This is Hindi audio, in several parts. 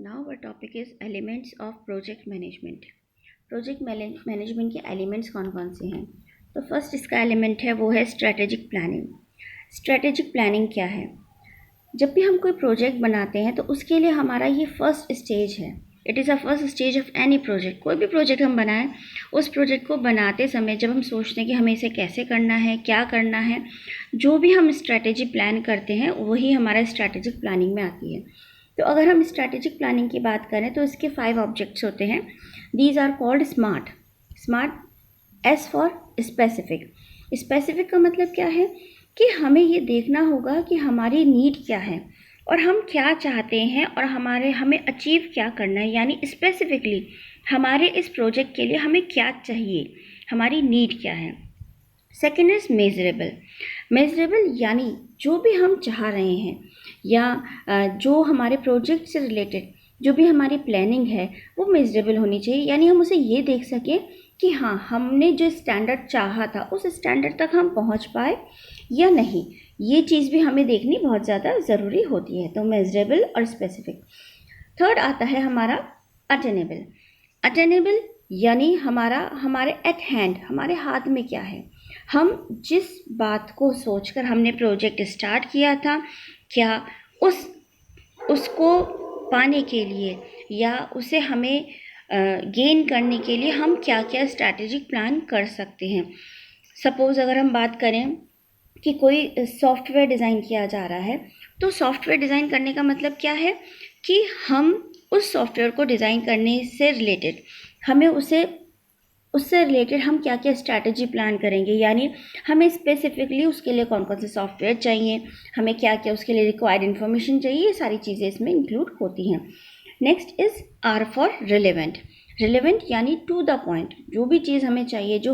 Now our topic is elements of project management. Project management के एलिमेंट्स कौन कौन से हैं? तो फर्स्ट इसका एलिमेंट है वो है स्ट्रैटेजिक प्लानिंग। स्ट्रैटेजिक प्लानिंग क्या है? जब भी हम कोई प्रोजेक्ट बनाते हैं तो उसके लिए हमारा ये फर्स्ट स्टेज है। It is a first stage of any project. कोई भी प्रोजेक्ट हम बनाएं, उस प्रोजेक्ट को बनाते समय जब हम सोचते हैं कि हमें इसे कैसे करना है, क्या करना है, जो भी हम स्ट्रैटेजी प्लान करते हैं वही हमारा स्ट्रैटेजिक प्लानिंग में आती है। तो अगर हम स्ट्रैटेजिक प्लानिंग की बात करें तो इसके 5 ऑब्जेक्ट्स होते हैं। These are called smart. Smart S for specific. Specific का मतलब क्या है कि हमें ये देखना होगा कि हमारी नीड क्या है और हम क्या चाहते हैं और हमें अचीव क्या करना है, यानी स्पेसिफिकली हमारे इस प्रोजेक्ट के लिए हमें क्या चाहिए, हमारी नीड क्या है। Second is measurable. मेजरेबल यानी जो भी हम चाह रहे हैं या जो हमारे प्रोजेक्ट से रिलेटेड जो भी हमारी प्लानिंग है वो मेजरेबल होनी चाहिए, यानी हम उसे ये देख सकें कि हाँ, हमने जो स्टैंडर्ड चाहा था उस स्टैंडर्ड तक हम पहुंच पाए या नहीं। ये चीज़ भी हमें देखनी बहुत ज़्यादा ज़रूरी होती है। तो मेजरेबल और स्पेसिफिक। थर्ड आता है हमारा अटेनेबल। अटेनेबल यानी हमारे एट हैंड, हमारे हाथ में क्या है। हम जिस बात को सोचकर हमने प्रोजेक्ट स्टार्ट किया था, क्या उसको पाने के लिए या उसे हमें गेन करने के लिए हम क्या क्या स्ट्रैटेजिक प्लान कर सकते हैं। सपोज़ अगर हम बात करें कि कोई सॉफ्टवेयर डिज़ाइन किया जा रहा है, तो सॉफ्टवेयर डिज़ाइन करने का मतलब क्या है कि हम उस सॉफ्टवेयर को डिज़ाइन करने से रिलेटेड हमें उससे रिलेटेड हम क्या क्या स्ट्रैटेजी प्लान करेंगे, यानी हमें स्पेसिफिकली उसके लिए कौन कौन से सॉफ्टवेयर चाहिए, हमें क्या क्या उसके लिए रिक्वायर्ड इन्फॉर्मेशन चाहिए, ये सारी चीज़ें इसमें इंक्लूड होती हैं। Next is R for relevant. Relevant यानी टू द पॉइंट। जो भी चीज़ हमें चाहिए, जो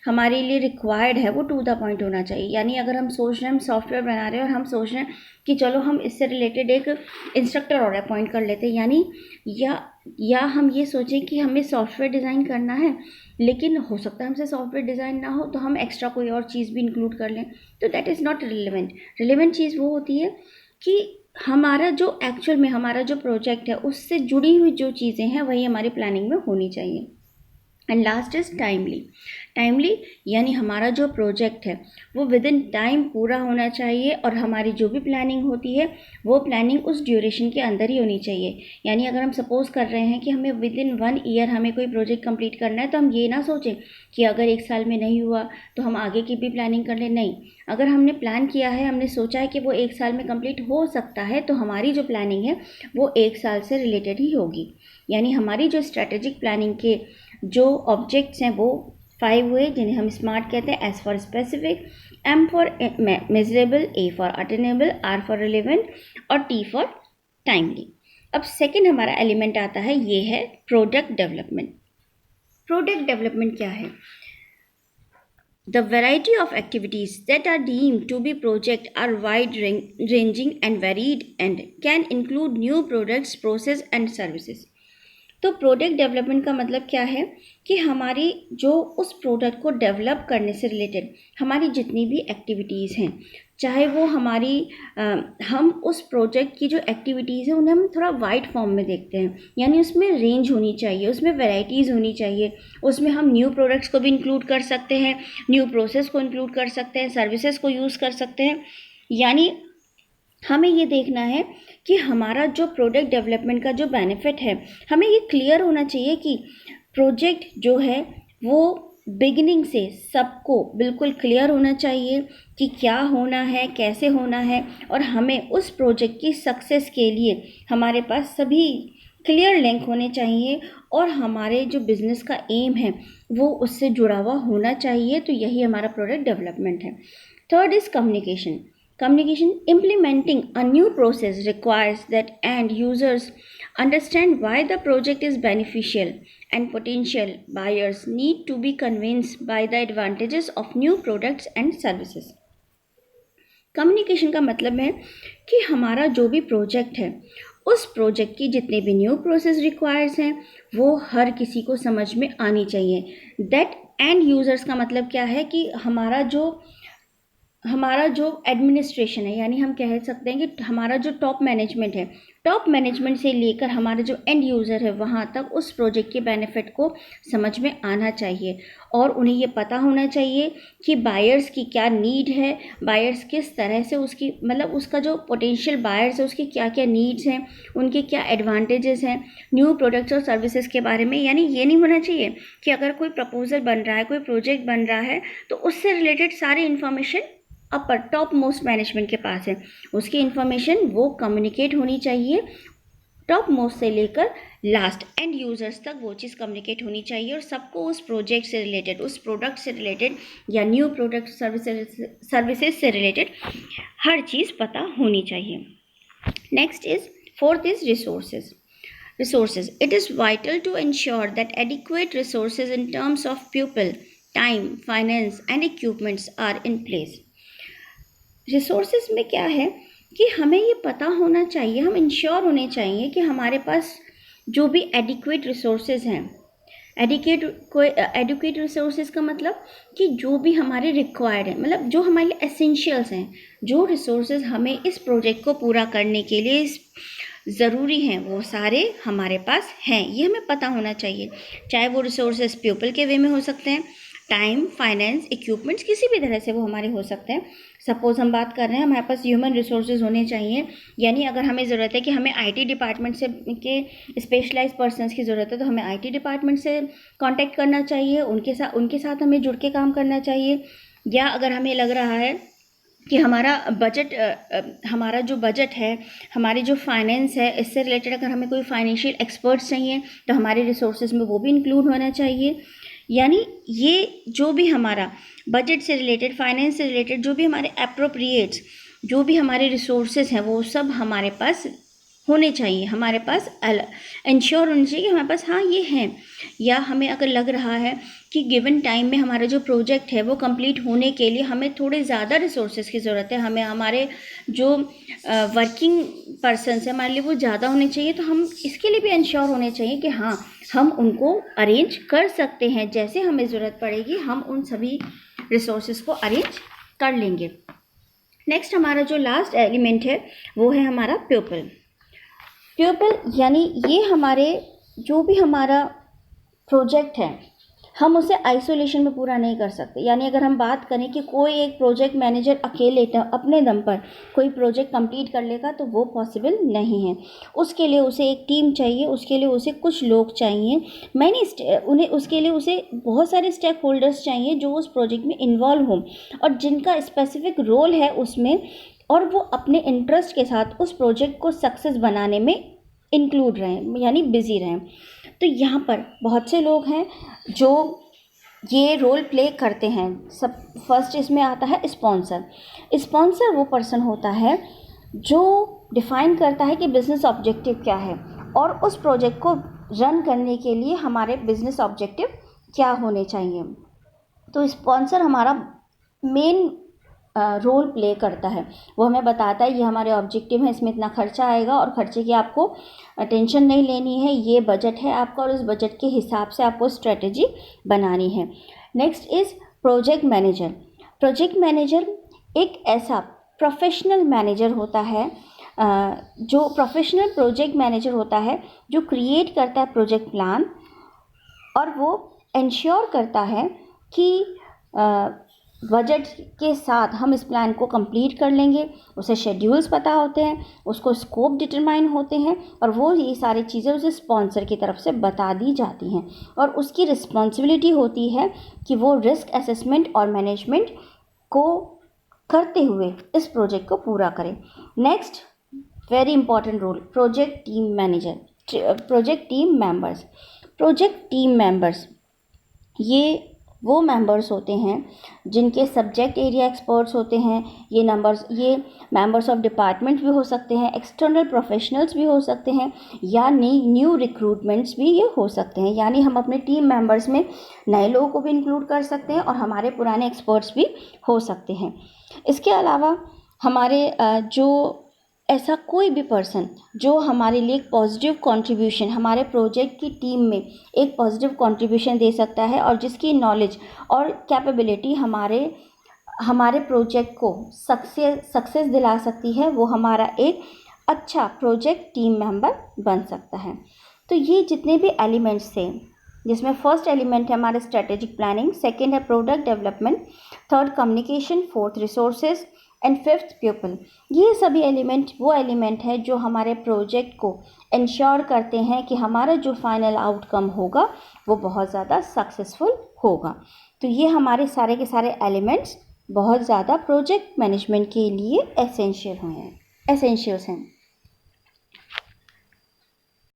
हमारे लिए रिक्वायर्ड है, वो टू द पॉइंट होना चाहिए। यानी अगर हम सोच रहे हैं हम सॉफ्टवेयर बना रहे हैं और हम सोच रहे हैं कि चलो हम इससे रिलेटेड एक इंस्ट्रक्टर और अपॉइंट कर लेते हैं, यानी या हम ये सोचें कि हमें सॉफ्टवेयर डिज़ाइन करना है लेकिन हो सकता है हमसे सॉफ्टवेयर डिज़ाइन ना हो तो हम एक्स्ट्रा कोई और चीज़ भी इंक्लूड कर लें, तो that is not relevant. Relevant चीज़ वो होती है कि हमारा जो एक्चुअल में हमारा जो प्रोजेक्ट है उससे जुड़ी हुई जो चीज़ें हैं वही हमारी प्लानिंग में होनी चाहिए। And last is timely. Timely यानी हमारा जो प्रोजेक्ट है वो विद इन टाइम पूरा होना चाहिए और हमारी जो भी प्लानिंग होती है वो प्लानिंग उस ड्यूरेशन के अंदर ही होनी चाहिए। यानी अगर हम सपोज़ कर रहे हैं कि हमें विद इन 1 ईयर हमें कोई प्रोजेक्ट कंप्लीट करना है, तो हम ये ना सोचें कि अगर 1 साल में नहीं हुआ तो हम आगे की भी प्लानिंग कर लें। नहीं, अगर हमने प्लान किया है, हमने सोचा है कि वो 1 साल में कंप्लीट हो सकता है, तो हमारी जो प्लानिंग है वो 1 साल से रिलेटेड ही होगी। यानी हमारी जो स्ट्रैटेजिक प्लानिंग के जो ऑब्जेक्ट्स हैं वो 5 हुए, जिन्हें हम स्मार्ट कहते हैं। S for specific, M for measurable, A for attainable, R for relevant और टी फॉर टाइमली। अब सेकंड हमारा एलिमेंट आता है, ये है प्रोडक्ट डेवलपमेंट। प्रोडक्ट डेवलपमेंट क्या है? The variety of activities that are deemed to be project are wide-ranging and varied and can include new products, process and services. तो प्रोडक्ट डेवलपमेंट का मतलब क्या है कि हमारी जो उस प्रोडक्ट को डेवलप करने से रिलेटेड हमारी जितनी भी एक्टिविटीज़ हैं, चाहे वो हम उस प्रोजेक्ट की जो एक्टिविटीज़ हैं उन्हें हम थोड़ा वाइड फॉर्म में देखते हैं, यानी उसमें रेंज होनी चाहिए, उसमें वैरायटीज़ होनी चाहिए। उसमें हम न्यू प्रोडक्ट्स को भी इंक्लूड कर सकते हैं, न्यू प्रोसेस को इंक्लूड कर सकते हैं, सर्विसेज को यूज़ कर सकते हैं। यानी हमें ये देखना है कि हमारा जो प्रोडक्ट डेवलपमेंट का जो बेनिफिट है, हमें ये क्लियर होना चाहिए कि प्रोजेक्ट जो है वो बिगिनिंग से सबको बिल्कुल क्लियर होना चाहिए कि क्या होना है, कैसे होना है, और हमें उस प्रोजेक्ट की सक्सेस के लिए हमारे पास सभी क्लियर लिंक होने चाहिए और हमारे जो बिज़नेस का एम है वो उससे जुड़ा हुआ होना चाहिए। तो यही हमारा प्रोडक्ट डेवलपमेंट है। Third is communication. Communication. Implementing a new process requires that end users understand why the project is beneficial, and potential buyers need to be convinced by the advantages of new products and services. Communication का मतलब है कि हमारा जो भी प्रोजेक्ट है उस प्रोजेक्ट की जितने भी न्यू प्रोसेस रिक्वायर्स हैं वो हर किसी को समझ में आनी चाहिए। दैट एंड यूज़र्स का मतलब क्या है कि हमारा जो एडमिनिस्ट्रेशन है, यानी हम कह सकते हैं कि हमारा जो टॉप मैनेजमेंट है, टॉप मैनेजमेंट से लेकर हमारा जो एंड यूज़र है वहाँ तक उस प्रोजेक्ट के बेनिफिट को समझ में आना चाहिए और उन्हें ये पता होना चाहिए कि बायर्स की क्या नीड है, बायर्स किस तरह से उसकी मतलब उसका जो पोटेंशियल बायर्स है उसकी क्या क्या नीड्स हैं, उनके क्या एडवांटेजेस हैं न्यू प्रोडक्ट्स और सर्विसेज के बारे में। यानी ये नहीं होना चाहिए कि अगर कोई प्रपोजल बन रहा है, कोई प्रोजेक्ट बन रहा है तो उससे रिलेटेड सारी इन्फॉर्मेशन अपर टॉप मोस्ट मैनेजमेंट के पास है, उसकी इन्फॉर्मेशन वो कम्युनिकेट होनी चाहिए टॉप मोस्ट से लेकर लास्ट एंड यूज़र्स तक वो चीज़ कम्युनिकेट होनी चाहिए और सबको उस प्रोजेक्ट से रिलेटेड, उस प्रोडक्ट से रिलेटेड या न्यू प्रोडक्ट सर्विसेज से रिलेटेड हर चीज़ पता होनी चाहिए। Next is fourth is resources. It is vital to ensure that adequate resources in terms of people, time, finance and equipments are in place. Resources में क्या है कि हमें ये पता होना चाहिए, हम इंश्योर होने चाहिए कि हमारे पास जो भी एडिक्वेट रिसोर्सेज हैं, एडिक्वेट रिसोर्सेज का मतलब कि जो भी हमारे रिक्वायर्ड है, मतलब जो हमारे लिए एसेंशियल्स हैं, जो रिसोर्सेज हमें इस प्रोजेक्ट को पूरा करने के लिए ज़रूरी हैं वो सारे हमारे पास हैं, ये हमें पता होना चाहिए। चाहे वो रिसोर्सेज पीपल के वे में हो सकते हैं, टाइम, फाइनेंस, इक्विपमेंट्स, किसी भी तरह से वो हमारे हो सकते हैं। सपोज हम बात कर रहे हैं हमारे पास ह्यूमन रिसोर्सेज होने चाहिए, यानी अगर हमें ज़रूरत है कि हमें आईटी डिपार्टमेंट से के स्पेशलाइज पर्सनस की ज़रूरत है तो हमें आईटी डिपार्टमेंट से कांटेक्ट करना चाहिए, उनके साथ हमें जुड़ के काम करना चाहिए। या अगर हमें लग रहा है कि हमारा जो बजट है, हमारी जो फाइनेंस है, इससे रिलेटेड अगर हमें कोई फाइनेंशियल एक्सपर्ट्स चाहिए तो हमारे रिसोर्सेज में वो भी इंक्लूड होना चाहिए। यानी ये जो भी हमारा बजट से रिलेटेड, फाइनेंस से रिलेटेड जो भी हमारे एप्रोप्रिएट्स, जो भी हमारे रिसोर्सेज हैं वो सब हमारे पास होने चाहिए, हमारे पास इंश्योर होने चाहिए कि हमारे पास हाँ ये हैं। या हमें अगर लग रहा है कि गिवन टाइम में हमारा जो प्रोजेक्ट है वो कंप्लीट होने के लिए हमें थोड़े ज़्यादा रिसोर्सेज की ज़रूरत है, हमें हमारे जो वर्किंग पर्सनस है हमारे लिए वो ज़्यादा होने चाहिए, तो हम इसके लिए भी इंश्योर होने चाहिए कि हाँ हम उनको अरेंज कर सकते हैं, जैसे हमें ज़रूरत पड़ेगी हम उन सभी रिसोर्सेज को अरेंज कर लेंगे। नेक्स्ट हमारा जो लास्ट एलिमेंट है वो है हमारा पीपल यानी ये हमारे जो भी हमारा प्रोजेक्ट है हम उसे आइसोलेशन में पूरा नहीं कर सकते। यानी अगर हम बात करें कि कोई एक प्रोजेक्ट मैनेजर अकेले अपने दम पर कोई प्रोजेक्ट कंप्लीट कर लेगा तो वो पॉसिबल नहीं है, उसके लिए उसे एक टीम चाहिए, उसके लिए उसे कुछ लोग चाहिए, उसके लिए उसे बहुत सारे स्टेक होल्डर्स चाहिए जो उस प्रोजेक्ट में इन्वॉल्व हों और जिनका स्पेसिफिक रोल है उसमें, और वो अपने इंटरेस्ट के साथ उस प्रोजेक्ट को सक्सेस बनाने में इंक्लूड रहें, यानी बिजी रहें। तो यहाँ पर बहुत से लोग हैं जो ये रोल प्ले करते हैं। सब फर्स्ट इसमें आता है स्पॉन्सर वो पर्सन होता है जो डिफाइन करता है कि बिज़नेस ऑब्जेक्टिव क्या है और उस प्रोजेक्ट को रन करने के लिए हमारे बिज़नेस ऑब्जेक्टिव क्या होने चाहिए। तो स्पॉन्सर हमारा मेन रोल प्ले करता है, वो हमें बताता है ये हमारे ऑब्जेक्टिव है, इसमें इतना खर्चा आएगा और खर्चे की आपको टेंशन नहीं लेनी है, ये बजट है आपका और उस बजट के हिसाब से आपको स्ट्रेटजी बनानी है। नेक्स्ट इज़ प्रोजेक्ट मैनेजर एक ऐसा प्रोफेशनल मैनेजर होता है, जो प्रोफेशनल प्रोजेक्ट मैनेजर होता है जो क्रिएट करता है प्रोजेक्ट प्लान और वो इंश्योर करता है कि बजट के साथ हम इस प्लान को कंप्लीट कर लेंगे, उसे शेड्यूल्स पता होते हैं, उसको स्कोप डिटरमाइन होते हैं और वो ये सारी चीज़ें उसे स्पॉन्सर की तरफ से बता दी जाती हैं और उसकी रिस्पॉन्सिबिलिटी होती है कि वो रिस्क असेसमेंट और मैनेजमेंट को करते हुए इस प्रोजेक्ट को पूरा करें। Next very important role project team members ये वो मेंबर्स होते हैं जिनके सब्जेक्ट एरिया एक्सपर्ट्स होते हैं। ये मेंबर्स ऑफ डिपार्टमेंट भी हो सकते हैं, एक्सटर्नल प्रोफेशनल्स भी हो सकते हैं या न्यू रिक्रूटमेंट्स भी ये हो सकते हैं। यानी हम अपने टीम मेंबर्स में नए लोगों को भी इंक्लूड कर सकते हैं और हमारे पुराने एक्सपर्ट्स भी हो सकते हैं। इसके अलावा हमारे जो ऐसा कोई भी पर्सन जो हमारे लिए एक पॉजिटिव कंट्रीब्यूशन, हमारे प्रोजेक्ट की टीम में एक पॉजिटिव कंट्रीब्यूशन दे सकता है और जिसकी नॉलेज और कैपेबिलिटी हमारे हमारे प्रोजेक्ट को सक्सेस दिला सकती है, वो हमारा एक अच्छा प्रोजेक्ट टीम मेंबर बन सकता है। तो ये जितने भी एलिमेंट्स थे, जिसमें फर्स्ट एलिमेंट है हमारे स्ट्रेटेजिक प्लानिंग, सेकंड है product development, third communication, fourth resources and fifth people. ये सभी एलिमेंट वो एलिमेंट है जो हमारे प्रोजेक्ट को इंश्योर करते हैं कि हमारा जो फाइनल आउटकम होगा वो बहुत ज़्यादा सक्सेसफुल होगा। तो ये हमारे सारे के सारे एलिमेंट्स बहुत ज़्यादा प्रोजेक्ट मैनेजमेंट के लिए एसेंशियल्स हैं।